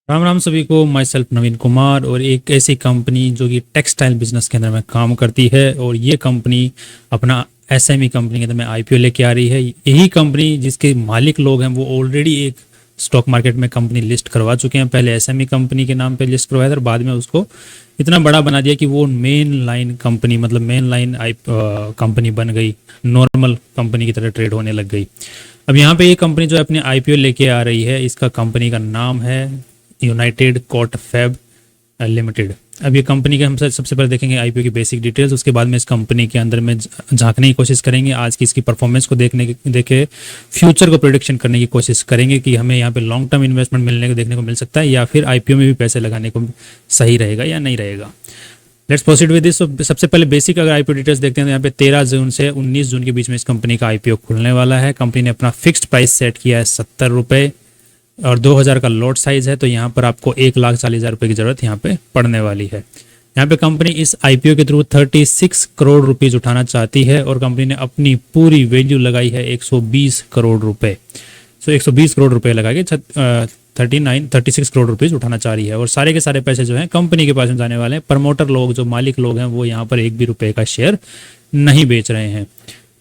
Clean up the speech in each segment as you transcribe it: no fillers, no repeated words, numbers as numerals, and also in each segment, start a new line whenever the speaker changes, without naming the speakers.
राम राम सभी को। My self नवीन कुमार और एक ऐसी कंपनी जो कि टेक्सटाइल बिजनेस के अंदर में काम करती है और ये कंपनी अपना एसएमई कंपनी के अंदर में आईपीओ लेके आ रही है। यही कंपनी जिसके मालिक लोग हैं वो ऑलरेडी एक स्टॉक मार्केट में कंपनी लिस्ट करवा चुके हैं। पहले एसएमई कंपनी के नाम पे लिस्ट करवाया था और बाद में उसको इतना बड़ा बना दिया कि वो मेन लाइन कंपनी मतलब मेन लाइन कंपनी बन गई, नॉर्मल कंपनी की तरह ट्रेड होने लग गई। अब यहाँ पे ये कंपनी जो है अपने आईपीओ लेके आ रही है, इसका कंपनी का नाम है यूनाइटेड कॉट फैब लिमिटेड। अब ये कंपनी के हम सबसे पहले देखेंगे आईपीओ की बेसिक डिटेल्स, उसके बाद में इस कंपनी के अंदर में झांकने की कोशिश करेंगे, आज की इसकी परफॉर्मेंस को देखे फ्यूचर को प्रोडिक्शन करने की कोशिश करेंगे कि हमें यहाँ पे लॉन्ग टर्म इन्वेस्टमेंट मिलने को देखने को मिल सकता है या फिर आईपीओ में भी पैसे लगाने को सही रहेगा या नहीं रहेगा। Let's proceed with this. सबसे पहले बेसिक अगर आईपीओ डिटेल्स देखते हैं तो यहाँ पे 13 जून से 19 जून के बीच में इस कंपनी का आईपीओ खुलने वाला है। कंपनी ने अपना फिक्स्ड प्राइस सेट किया है 70 रुपये और 2000 का लॉट साइज है, तो यहाँ पर आपको 1,40,000 रुपये की ज़रूरत यहाँ पे पड़ने वाली है। यहाँ पे कंपनी इस आईपीओ के थ्रू 36 करोड़ रुपीज़ उठाना चाहती है और कंपनी ने अपनी पूरी वैल्यू लगाई है 120 करोड़ रुपए। 120 करोड़ रुपए लगा के 36 करोड़ रुपीज़ उठाना चाह रही है और सारे के सारे पैसे जो हैं कंपनी के पास में जाने वाले हैं। प्रमोटर लोग जो मालिक लोग हैं वो यहाँ पर एक भी रुपये का शेयर नहीं बेच रहे हैं।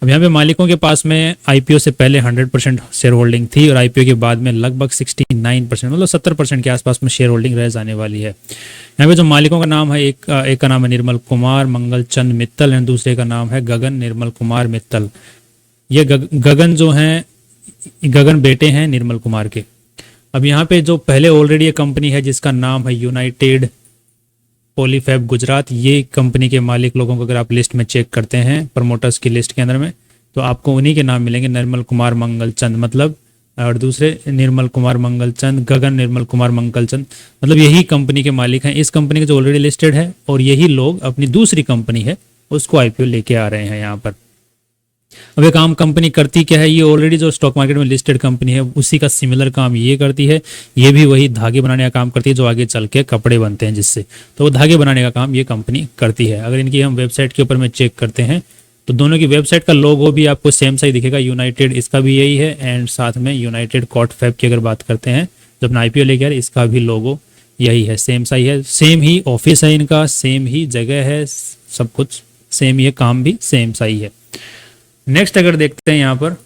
अब यहाँ पे मालिकों के पास में आईपीओ से पहले 100% शेयर होल्डिंग थी और आईपीओ के बाद में लगभग 69% मतलब 70% के आसपास में शेयर होल्डिंग रह जाने वाली है। यहाँ पे जो मालिकों का नाम है, एक का नाम है निर्मल कुमार मंगल चंद मित्तल और दूसरे का नाम है गगन निर्मल कुमार मित्तल। ये गगन जो हैं, गगन बेटे हैं निर्मल कुमार के। अब यहाँ पे जो पहले ऑलरेडी ये कंपनी है जिसका नाम है यूनाइटेड पॉलीफैब गुजरात, ये कंपनी के मालिक लोगों को अगर आप लिस्ट में चेक करते हैं प्रमोटर्स की लिस्ट के अंदर में तो आपको उन्हीं के नाम मिलेंगे, निर्मल कुमार मंगल चंद मतलब, और दूसरे निर्मल कुमार मंगल चंद, गगन निर्मल कुमार मंगल चंद, मतलब यही कंपनी के मालिक हैं। इस कंपनी के जो ऑलरेडी लिस्टेड है और यही लोग अपनी दूसरी कंपनी है उसको आईपीओ लेके आ रहे हैं यहाँ पर। अब ये काम कंपनी करती क्या है, ये ऑलरेडी जो स्टॉक मार्केट में लिस्टेड कंपनी है उसी का सिमिलर काम ये करती है। ये भी वही धागे बनाने का काम करती है जो आगे चल के कपड़े बनते हैं जिससे, तो वो धागे बनाने का काम ये कंपनी करती है। अगर इनकी हम वेबसाइट के ऊपर में चेक करते हैं तो दोनों की वेबसाइट का लोगो भी आपको सेम सा ही दिखेगा। यूनाइटेड इसका भी यही है एंड साथ में यूनाइटेड कॉट फैब की अगर बात करते हैं जब अपना आईपीओ लेके आ रहे इसका भी लोगो यही है, सेम सा ही है, सेम ही ऑफिस है इनका, सेम ही जगह है, सब कुछ सेम ही है, काम भी सेम सा ही है। नेक्स्ट अगर देखते हैं यहाँ पर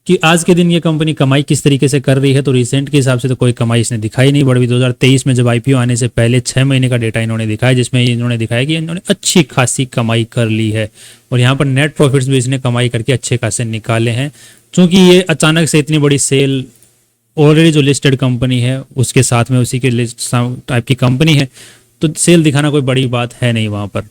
कि आज के दिन ये कंपनी कमाई किस तरीके से कर रही है, तो रिसेंट के हिसाब से तो कोई कमाई इसने दिखाई नहीं। बड़ी 2023 में जब आईपीओ आने से पहले 6 महीने का डेटा इन्होंने दिखाया जिसमें इन्होंने दिखाया कि इन्होंने अच्छी खासी कमाई कर ली है और यहाँ पर नेट प्रॉफिट्स भी इसने कमाई करके अच्छे खासे निकाले हैं। चूंकि ये अचानक से इतनी बड़ी सेल ऑलरेडी जो लिस्टेड कंपनी है उसके साथ में उसी के लिस्ट टाइप की कंपनी है तो सेल दिखाना कोई बड़ी बात है नहीं वहाँ पर,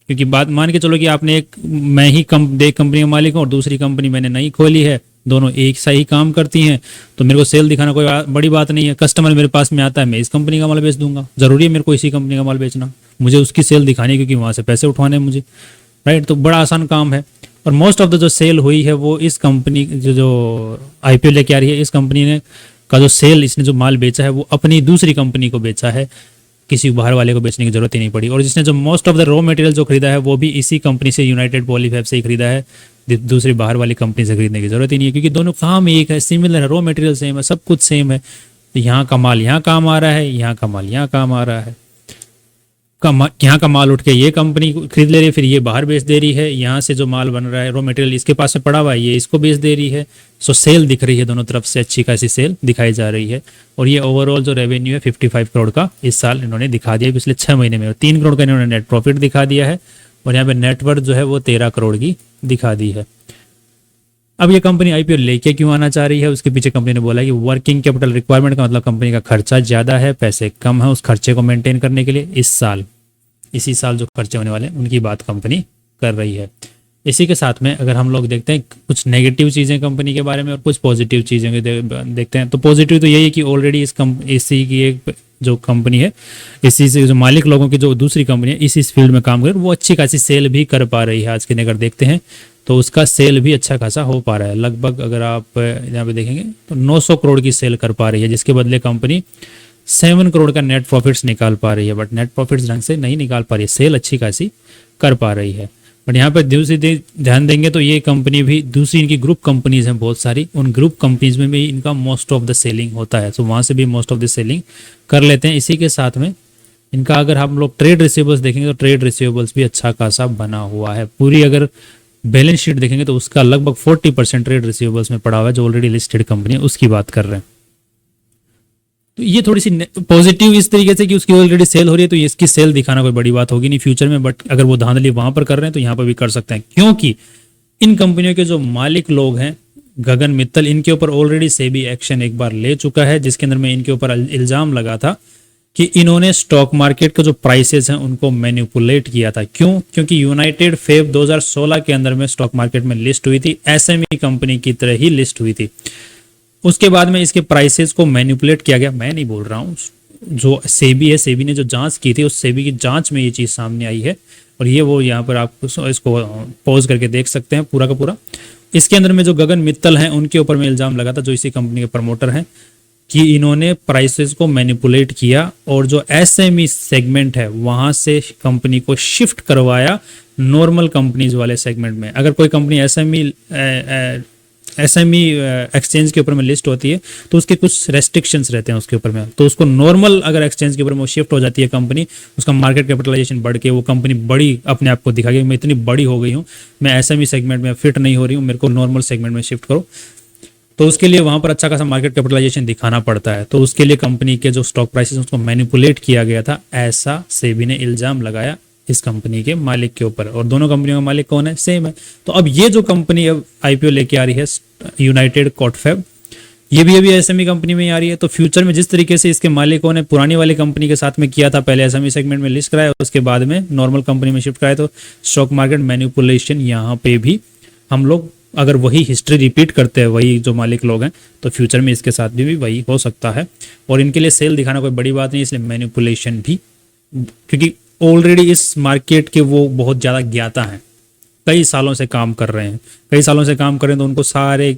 क्योंकि बात मान के चलो कि आपने मैं ही कंपनी का मालिक हूँ और दूसरी कंपनी मैंने नहीं खोली है, दोनों एक सा ही काम करती हैं तो मेरे को सेल दिखाना कोई बड़ी बात नहीं है। कस्टमर मेरे पास में आता है, मैं इस कंपनी का माल बेच दूंगा, जरूरी है मेरे को इसी कंपनी का माल बेचना, मुझे उसकी सेल दिखानी है क्योंकि वहाँ से पैसे उठवाने हैं मुझे, राइट। तो बड़ा आसान काम है और मोस्ट ऑफ द जो सेल हुई है वो इस कंपनी जो आईपीओ लेके आ रही है इस कंपनी ने का जो सेल इसने जो माल बेचा है वो अपनी दूसरी कंपनी को बेचा है, किसी बाहर वाले को बेचने की जरूरत ही नहीं पड़ी। और जिसने जो most of the raw material जो खरीदा है वो भी इसी कंपनी से यूनाइटेड पॉलीफैब से ही खरीदा है, दूसरी बाहर वाली कंपनी से खरीदने की जरूरत ही नहीं है क्योंकि दोनों काम एक है, सिमिलर है, रॉ मटेरियल सेम है, सब कुछ सेम है। तो यहाँ का माल यहाँ काम आ रहा है, यहाँ का माल यहाँ काम आ रहा है, यहाँ का माल उठ के ये कंपनी खरीद ले रही है, फिर ये बाहर बेच दे रही है, यहाँ से जो माल बन रहा है रॉ मटेरियल इसके पास में पड़ा हुआ है ये इसको बेच दे रही है। सो सेल दिख रही है, दोनों तरफ से अच्छी खासी सेल दिखाई जा रही है और ये ओवरऑल जो रेवेन्यू है 55 करोड़ का इस साल इन्होंने दिखा दिया पिछले 6 महीने में, और 3 करोड़ का इन्होंने नेट प्रॉफिट दिखा दिया है और यहाँ पे नेटवर्थ जो है वो 13 करोड़ की दिखा दी है। अब ये कंपनी आईपीओ लेके क्यों आना चाह रही है, उसके पीछे कंपनी ने बोला है कि वर्किंग कैपिटल रिक्वायरमेंट का मतलब कंपनी का खर्चा ज़्यादा है, पैसे कम है, उस खर्चे को मेंटेन करने के लिए इसी साल जो खर्चे होने वाले हैं उनकी बात कंपनी कर रही है। इसी के साथ में अगर हम लोग देखते हैं कुछ नेगेटिव चीज़ें कंपनी के बारे में और कुछ पॉजिटिव चीज़ें देखते हैं तो पॉजिटिव तो यही है कि ऑलरेडी इसी की एक जो कंपनी है, इसी से जो मालिक लोगों की जो दूसरी कंपनी है इस फील्ड में काम कर वो अच्छी खासी सेल भी कर पा रही है। आज के अगर देखते हैं तो उसका सेल भी अच्छा खासा हो पा रहा है, लगभग अगर आप यहाँ पे देखेंगे तो 900 करोड़ की सेल कर पा रही है, जिसके बदले कंपनी 7 करोड़ का नेट प्रॉफिट्स निकाल पा रही है। बट नेट प्रॉफिट्स ढंग से नहीं निकाल पा रही है, सेल अच्छी खासी कर पा रही है। बट यहाँ पर दूसरी ध्यान देंगे तो ये कंपनी भी दूसरी इनकी ग्रुप कंपनीज हैं बहुत सारी, उन ग्रुप कंपनीज में भी इनका मोस्ट ऑफ द सेलिंग होता है, तो वहाँ से भी मोस्ट ऑफ द सेलिंग कर लेते हैं। इसी के साथ में इनका अगर हम लोग ट्रेड रिसीवेबल्स देखेंगे तो ट्रेड रिसीवेबल्स भी अच्छा खासा बना हुआ है। पूरी अगर बैलेंस शीट देखेंगे तो उसका लगभग 40% ट्रेड रिसीवेबल्स में पड़ा हुआ है, जो ऑलरेडी लिस्टेड कंपनी है उसकी बात कर रहे हैं। तो ये थोड़ी सी पॉजिटिव इस तरीके से कि उसकी ऑलरेडी सेल हो रही है, तो ये इसकी सेल दिखाना कोई बड़ी बात होगी नहीं फ्यूचर में, बट अगर वो धांधली वहां पर कर रहे हैं तो यहाँ पर भी कर सकते हैं, क्योंकि इन कंपनियों के जो मालिक लोग हैं गगन मित्तल, इनके ऊपर ऑलरेडी सेबी एक्शन एक बार ले चुका है, जिसके अंदर में इनके ऊपर इल्जाम लगा था कि इन्होंने स्टॉक मार्केट के जो प्राइसेस हैं उनको मैनिपुलेट किया था। क्यों? क्योंकि यूनाइटेड फेब 2016 के अंदर में स्टॉक मार्केट में लिस्ट हुई थी, एसएमई कंपनी की तरह ही लिस्ट हुई थी। उसके बाद में इसके प्राइसेस को मैनिपुलेट किया गया। मैं नहीं बोल रहा हूँ, जो सेबी है, सेबी ने जो जांच की थी उस सेबी की जांच में ये चीज़ सामने आई है, और ये वो यहाँ पर आप इसको पॉज करके देख सकते हैं पूरा का पूरा। इसके अंदर में जो गगन मित्तल हैं उनके ऊपर में इल्ज़ाम लगा था, जो इसी कंपनी के प्रमोटर हैं, कि इन्होंने प्राइसेस को मैनिपुलेट किया और जो एसएमई सेगमेंट है वहां से कंपनी को शिफ्ट करवाया नॉर्मल कंपनीज वाले सेगमेंट में। अगर कोई कंपनी एसएमई एक्सचेंज के ऊपर में लिस्ट होती है तो उसके कुछ रेस्ट्रिक्शंस रहते हैं उसके ऊपर में, तो उसको नॉर्मल अगर एक्सचेंज के ऊपर में शिफ्ट हो जाती है कंपनी, उसका मार्केट कैपिटलाइजेशन बढ़ के वो कंपनी बड़ी अपने आप को दिखाएगी, मैं इतनी बड़ी हो गई हूँ, मैं एसएमई सेगमेंट में फिट नहीं हो रही हूँ, मेरे को नॉर्मल सेगमेंट में शिफ्ट करो। तो उसके लिए वहां पर अच्छा खासा मार्केट कैपिटलाइजेशन दिखाना पड़ता है, तो उसके लिए कंपनी के जो स्टॉक प्राइसेस उसको मैनिपुलेट किया गया था, ऐसा सेबी ने इल्जाम लगाया इस कंपनी के मालिक के ऊपर। और दोनों कंपनियों का मालिक कौन है? सेम है। तो अब ये जो कंपनी अब आईपीओ लेके आ रही है यूनाइटेड कॉटफैब, ये भी अभी एसएमई कंपनी में ही आ रही है। तो फ्यूचर में जिस तरीके से इसके मालिकों ने पुरानी वाली कंपनी के साथ में किया था, पहले एसएमई सेगमेंट में लिस्ट कराया, उसके बाद में नॉर्मल कंपनी में शिफ्ट कराया, तो स्टॉक मार्केट मैनिपुलेशन यहाँ पे भी हम लोग अगर वही हिस्ट्री रिपीट करते हैं वही जो मालिक लोग हैं, तो फ्यूचर में इसके साथ भी वही हो सकता है। और इनके लिए सेल दिखाना कोई बड़ी बात नहीं, इसलिए मैनिपुलेशन भी, क्योंकि ऑलरेडी इस मार्केट के वो बहुत ज़्यादा ज्ञाता हैं, कई सालों से काम कर रहे हैं, तो उनको सारे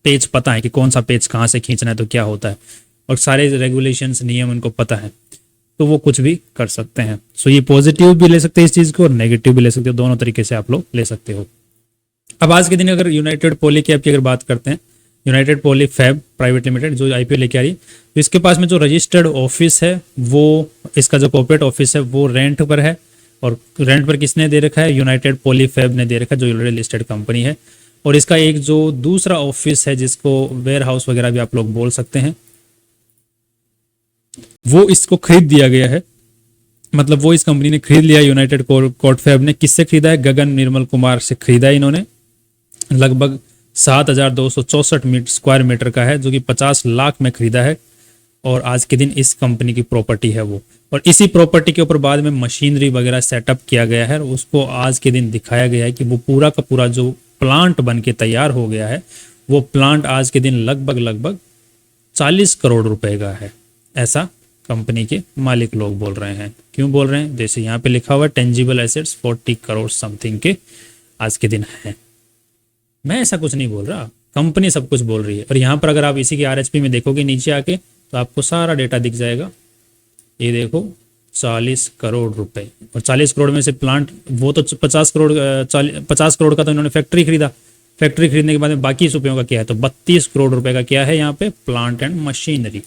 पेज पता है कि कौन सा पेज कहाँ से खींचना है तो क्या होता है, और सारे रेगुलेशंस नियम उनको पता है, तो वो कुछ भी कर सकते हैं। सो ये पॉजिटिव भी ले सकते हैं इस चीज़ को और नेगेटिव भी ले सकते हो, दोनों तरीके से आप लोग ले सकते हो। अब आज के दिन अगर यूनाइटेड पॉली कैब की अगर बात करते हैं, United Poly Fab Private Limited जो आईपीओ लेके आ रही है, तो इसके पास में जो रजिस्टर्ड ऑफिस है वो, इसका जो कॉर्पोरेट ऑफिस है वो रेंट पर है, और रेंट पर किसने दे रखा है? यूनाइटेड पॉली फैब ने दे रखा है, जो ऑलरेडी लिस्टेड कंपनी है। और इसका एक जो दूसरा ऑफिस है जिसको वेयर हाउस वगैरह भी आप लोग बोल सकते हैं, वो इसको खरीद दिया गया है, मतलब वो इस कंपनी ने खरीद लिया, यूनाइटेड कॉटफैब ने। किससे खरीदा है? गगन निर्मल कुमार से खरीदा है इन्होंने। लगभग 7,264 स्क्वायर मीटर का है, जो कि 50 लाख में खरीदा है, और आज के दिन इस कंपनी की प्रॉपर्टी है वो। और इसी प्रॉपर्टी के ऊपर बाद में मशीनरी वगैरह सेटअप किया गया है, और उसको आज के दिन दिखाया गया है कि वो पूरा का पूरा जो प्लांट बन के तैयार हो गया है, वो प्लांट आज के दिन लगभग 40 करोड़ रुपए का है, ऐसा कंपनी के मालिक लोग बोल रहे हैं। क्यों बोल रहे हैं? जैसे यहाँ पे लिखा हुआ है टेंजिबल एसेट्स 40 करोड़ समथिंग के आज के दिन है। मैं ऐसा कुछ नहीं बोल रहा, कंपनी सब कुछ बोल रही है। और यहाँ पर अगर आप इसी के आरएचपी में देखोगे नीचे आके, तो आपको सारा डेटा दिख जाएगा। ये देखो 40 करोड़ रुपए, और 40 करोड़ में से प्लांट, वो तो 50 करोड़ का तो इन्होंने फैक्ट्री खरीदा, फैक्ट्री खरीदने के बाद में बाकी रुपयों का क्या है? तो 32 करोड़ रुपए का क्या है यहाँ पे? Plant and machinery.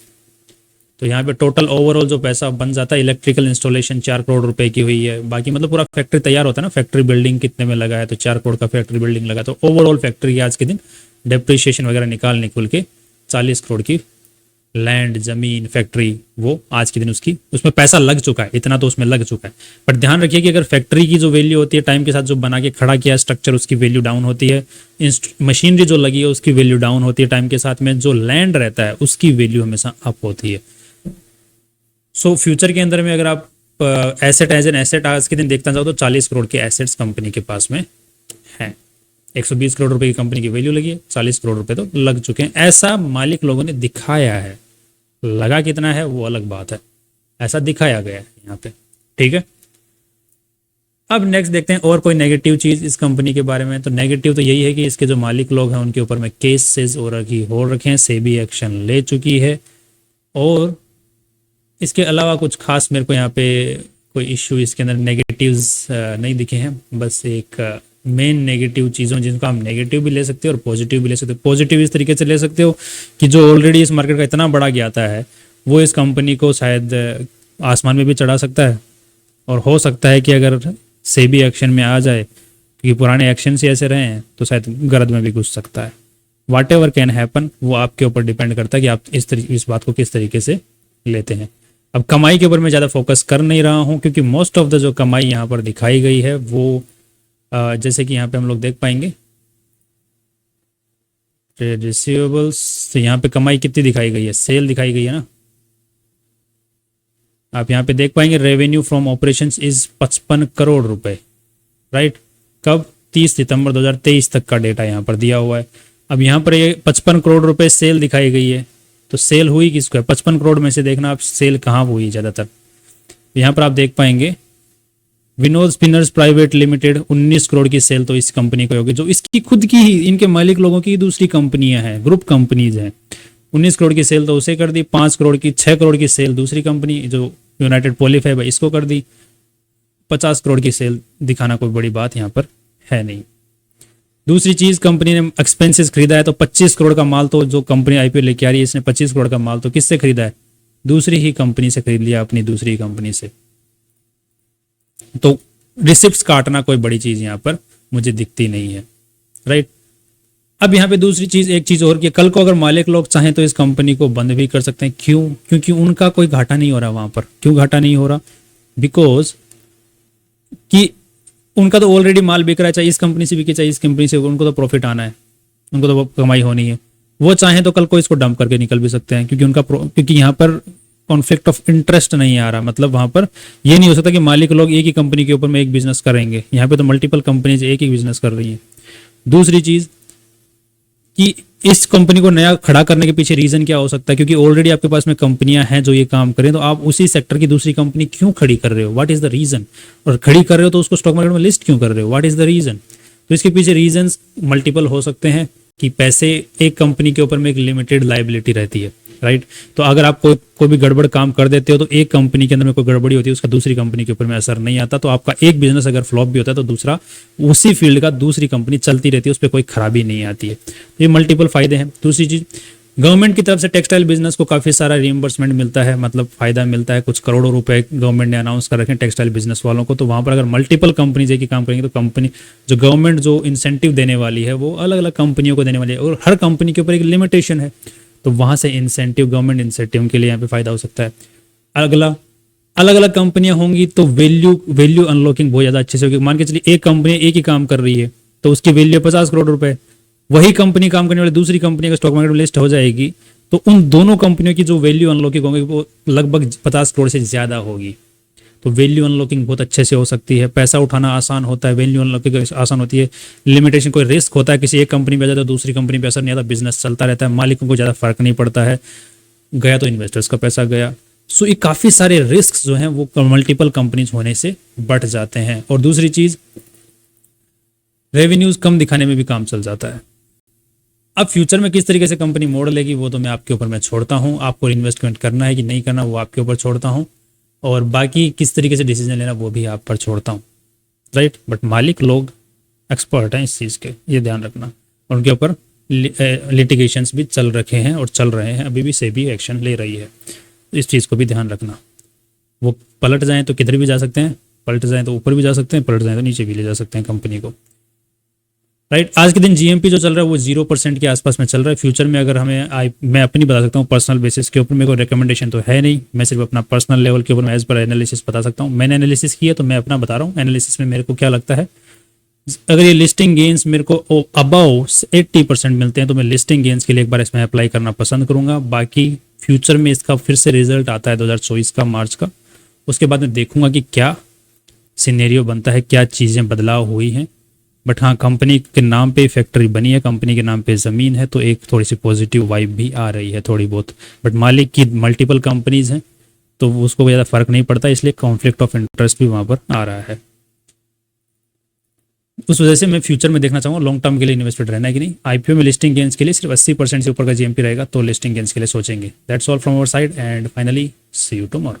तो यहाँ पे टोटल ओवरऑल जो पैसा बन जाता है, इलेक्ट्रिकल इंस्टॉलेशन 4 करोड़ रुपए की हुई है, बाकी मतलब पूरा फैक्ट्री तैयार होता है ना, फैक्ट्री बिल्डिंग कितने में लगा है? तो 4 करोड़ का फैक्ट्री बिल्डिंग लगा, तो ओवरऑल फैक्ट्री की आज के दिन डेप्रिसिएशन वगैरह निकाल के 40 करोड़ की लैंड, जमीन, फैक्ट्री, वो आज के दिन उसमें पैसा लग चुका है, इतना तो उसमें लग चुका है। पर ध्यान रखिए कि अगर फैक्ट्री की जो वैल्यू होती है टाइम के साथ, जो बना के खड़ा किया स्ट्रक्चर, उसकी वैल्यू डाउन होती है, मशीनरी जो लगी है उसकी वैल्यू डाउन होती है टाइम के साथ में, जो लैंड रहता है उसकी वैल्यू हमेशा अप होती है। सो फ्यूचर के अंदर में अगर आप एसेट एज एन एसेट आज के दिन देखना चाहो तो 40 करोड़ के एसेट्स कंपनी के पास में है। 120 करोड़ रुपए की कंपनी की वैल्यू लगी है, 40 करोड़ रुपए तो लग चुके हैं, ऐसा मालिक लोगों ने दिखाया है। लगा कितना है वो अलग बात है, ऐसा दिखाया गया है यहाँ पे, ठीक है। अब नेक्स्ट देखते हैं और कोई नेगेटिव चीज इस कंपनी के बारे में। तो नेगेटिव तो यही है कि इसके जो मालिक लोग हैं उनके ऊपर में केसेस हो रखे हैं, सेबी एक्शन ले चुकी है, और इसके अलावा कुछ खास मेरे को यहाँ पे कोई इश्यू इसके अंदर नेगेटिव नेगेटिव्स नहीं दिखे हैं, बस एक मेन नेगेटिव चीज़ों जिनको आप नेगेटिव भी ले सकते हो और पॉजिटिव भी ले सकते हो। पॉजिटिव इस तरीके से ले सकते हो कि जो ऑलरेडी इस मार्केट का इतना बड़ा ज्ञाता है वो इस कंपनी को शायद आसमान में भी चढ़ा सकता है, और हो सकता है कि अगर सेबी एक्शन में आ जाए, क्योंकि पुराने एक्शन से ऐसे रहे हैं, तो शायद गर्द में भी घुस सकता है। वाट एवर कैन हैपन, वो आपके ऊपर डिपेंड करता है कि आप इस बात को किस तरीके से लेते हैं। अब कमाई के ऊपर मैं ज़्यादा फोकस कर नहीं रहा हूँ, क्योंकि मोस्ट ऑफ द जो कमाई यहाँ पर दिखाई गई है वो जैसे कि यहाँ पे हम लोग देख पाएंगे ट्रेड रिसीवेबल्स, तो यहाँ पे कमाई कितनी दिखाई गई है, सेल दिखाई गई है ना। आप यहाँ पे देख पाएंगे revenue from operations is 55 crore रुपए, राइट। कब? 30 सितंबर 2023 तक का डेटा यहाँ पर दिया हुआ है। अब यहाँ पर ये 55 करोड़ रुपए सेल दिखाई गई है, तो सेल हुई किसको है? 55 करोड़ में से देखना आप सेल कहाँ हुई ज़्यादातर। यहाँ पर आप देख पाएंगे Vinod spinners private limited 19 crore की सेल तो इस कंपनी को होगी, जो इसकी खुद की ही, इनके मालिक लोगों की दूसरी कंपनियां हैं, ग्रुप कंपनीज हैं। 19 करोड़ की सेल तो उसे कर दी, 5 करोड़ की 6 करोड़ की सेल दूसरी कंपनी जो यूनाइटेड पॉलीफैब है इसको कर दी। 50 करोड़ की सेल दिखाना कोई बड़ी बात यहाँ पर है नहीं। दूसरी चीज, कंपनी ने एक्सपेंसेस खरीदा है, तो 25 करोड़ का माल तो जो कंपनी आईपीओ लेके आ रही है, इसने 25 करोड़ का माल तो किससे खरीदा है? दूसरी ही कंपनी से खरीद लिया, अपनी दूसरी कंपनी से। तो रिसिप्ट्स काटना कोई बड़ी चीज यहाँ पर मुझे दिखती नहीं है, राइट। अब यहाँ पे दूसरी चीज, एक चीज और कि कल को अगर मालिक लोग चाहें तो इस कंपनी को बंद भी कर सकते हैं। क्यों? क्योंकि उनका कोई घाटा नहीं हो रहा वहां पर। क्यों घाटा नहीं हो रहा? बिकॉज कि उनका तो ऑलरेडी माल बिक रहा है, चाहे इस कंपनी से बिके चाहे इस कंपनी से, उनको तो प्रॉफिट आना है, उनको तो कमाई होनी है। वो चाहें तो कल को इसको डंप करके निकल भी सकते हैं, क्योंकि यहाँ पर कॉन्फ्लिक्ट ऑफ इंटरेस्ट नहीं आ रहा। मतलब वहां पर ये नहीं हो सकता कि मालिक लोग एक ही कंपनी के ऊपर में एक बिजनेस करेंगे। यहाँ पे तो मल्टीपल कंपनीज एक ही बिजनेस कर रही हैं। दूसरी चीज कि इस कंपनी को नया खड़ा करने के पीछे रीजन क्या हो सकता है? क्योंकि ऑलरेडी आपके पास में कंपनियां हैं जो ये काम करें, तो आप उसी सेक्टर की दूसरी कंपनी क्यों खड़ी कर रहे हो? What is the reason? और खड़ी कर रहे हो तो उसको स्टॉक मार्केट में लिस्ट क्यों कर रहे हो? What is the reason? तो इसके पीछे रीजंस मल्टीपल हो सकते हैं कि पैसे, एक कंपनी के ऊपर में एक लिमिटेड लायबिलिटी रहती है, राइट। तो अगर आप कोई भी गड़बड़ काम कर देते हो, तो एक कंपनी के अंदर में कोई गड़बड़ी होती है, उसका दूसरी कंपनी के ऊपर में असर नहीं आता। तो आपका एक बिजनेस अगर फ्लॉप भी होता है तो दूसरा उसी फील्ड का दूसरी कंपनी चलती रहती है, उस पर कोई खराबी नहीं आती है। ये मल्टीपल फायदे हैं। दूसरी चीज, गवर्नमेंट की तरफ से टेक्सटाइल बिजनेस को काफी सारा रिइंबर्समेंट मिलता है, मतलब फायदा मिलता है। कुछ करोड़ों रुपए गवर्नमेंट ने अनाउंस कर रखे हैं टेक्सटाइल बिजनेस वालों को। तो वहां पर अगर मल्टीपल कंपनीज एक ही काम करेंगे, तो कंपनी जो गवर्नमेंट जो इंसेंटिव देने वाली है वो अलग अलग कंपनियों को देने वाली है, और हर कंपनी के ऊपर एक लिमिटेशन है। तो वहां से इंसेंटिव, गवर्नमेंट इंसेंटिव के लिए यहाँ पे फायदा हो सकता है। अगला, अलग अलग कंपनियां होंगी तो वैल्यू अनलॉकिंग बहुत ज्यादा अच्छे से होगी। मान के चलिए एक कंपनी एक ही काम कर रही है, तो उसकी वैल्यू 50 करोड़ रुपए। वही कंपनी काम करने वाली दूसरी कंपनी का स्टॉक मार्केट में लिस्ट हो जाएगी, तो उन दोनों कंपनियों की जो वैल्यू अनलॉकिंग होगी वो लगभग 50 करोड़ से ज्यादा होगी। तो वैल्यू अनलॉकिंग बहुत अच्छे से हो सकती है। पैसा उठाना आसान होता है, वैल्यू अनलॉकिंग आसान होती है। लिमिटेशन, कोई रिस्क होता है, किसी एक कंपनी पे जाता है तो दूसरी कंपनी पे असर नहीं आता, बिजनेस चलता रहता है, मालिकों को ज़्यादा फर्क नहीं पड़ता है। गया तो इन्वेस्टर्स का पैसा गया। सो ये काफ़ी सारे रिस्क जो हैं वो मल्टीपल कंपनीज होने से बढ़ जाते हैं। और दूसरी चीज़, रेवेन्यूज कम दिखाने में भी काम चल जाता है। अब फ्यूचर में किस तरीके से कंपनी मोड़ लेगी वो तो मैं आपके ऊपर मैं छोड़ता हूँ। आपको इन्वेस्टमेंट करना है कि नहीं करना वो आपके ऊपर छोड़ता हूँ, और बाकी किस तरीके से डिसीजन लेना वो भी आप पर छोड़ता हूँ, राइट। बट मालिक लोग एक्सपर्ट हैं इस चीज़ के, ये ध्यान रखना। उनके ऊपर लिटिगेशंस भी चल रखे हैं और चल रहे हैं, अभी भी सेबी एक्शन ले रही है। इस चीज़ को भी ध्यान रखना। वो पलट जाएं तो किधर भी जा सकते हैं, पलट जाएं तो ऊपर भी जा सकते हैं, पलट जाएं तो नीचे भी ले जा सकते हैं कंपनी को, राइट। आज के दिन जीएमपी जो चल रहा है वो 0% के आसपास में चल रहा है। फ्यूचर में अगर मैं अपनी बता सकता हूँ पर्सनल बेसिस के ऊपर, मेरे को रिकमेंडेशन तो है नहीं, मैं सिर्फ अपना पर्सनल लेवल के ऊपर मैं एज पर एनालिसिस बता सकता हूँ। मैंने एनालिसिस किया तो मैं अपना बता रहा हूँ। एनालिसिस में मेरे को क्या लगता है, अगर ये लिस्टिंग गेन्स मेरे को अबाउ 80% मिलते हैं तो मैं लिस्टिंग गेन्स के लिए एक बार इसमें अप्लाई करना पसंद करूंगा। बाकी फ्यूचर में इसका फिर से रिजल्ट आता है 2024 का मार्च का, उसके बाद मैं देखूंगा कि क्या सिनेरियो बनता है, क्या चीज़ें बदलाव हुई हैं। बट हाँ, कंपनी के नाम पे फैक्ट्री बनी है, कंपनी के नाम पे ज़मीन है, तो एक थोड़ी सी पॉजिटिव वाइब भी आ रही है थोड़ी बहुत। बट मालिक की मल्टीपल कंपनीज हैं तो उसको ज़्यादा फर्क नहीं पड़ता, इसलिए कॉन्फ्लिक्ट ऑफ इंटरेस्ट भी वहाँ पर आ रहा है। उस वजह से मैं फ्यूचर में देखना चाहूँगा लॉन्ग टर्म के लिए इन्वेस्टेड रहना है कि नहीं। आईपीओ में लिस्टिंग गेन्स के लिए सिर्फ 80% से ऊपर का जीएमपी रहेगा तो लिस्टिंग गेन्स के लिए सोचेंगे। That's all from our side and finally see you tomorrow.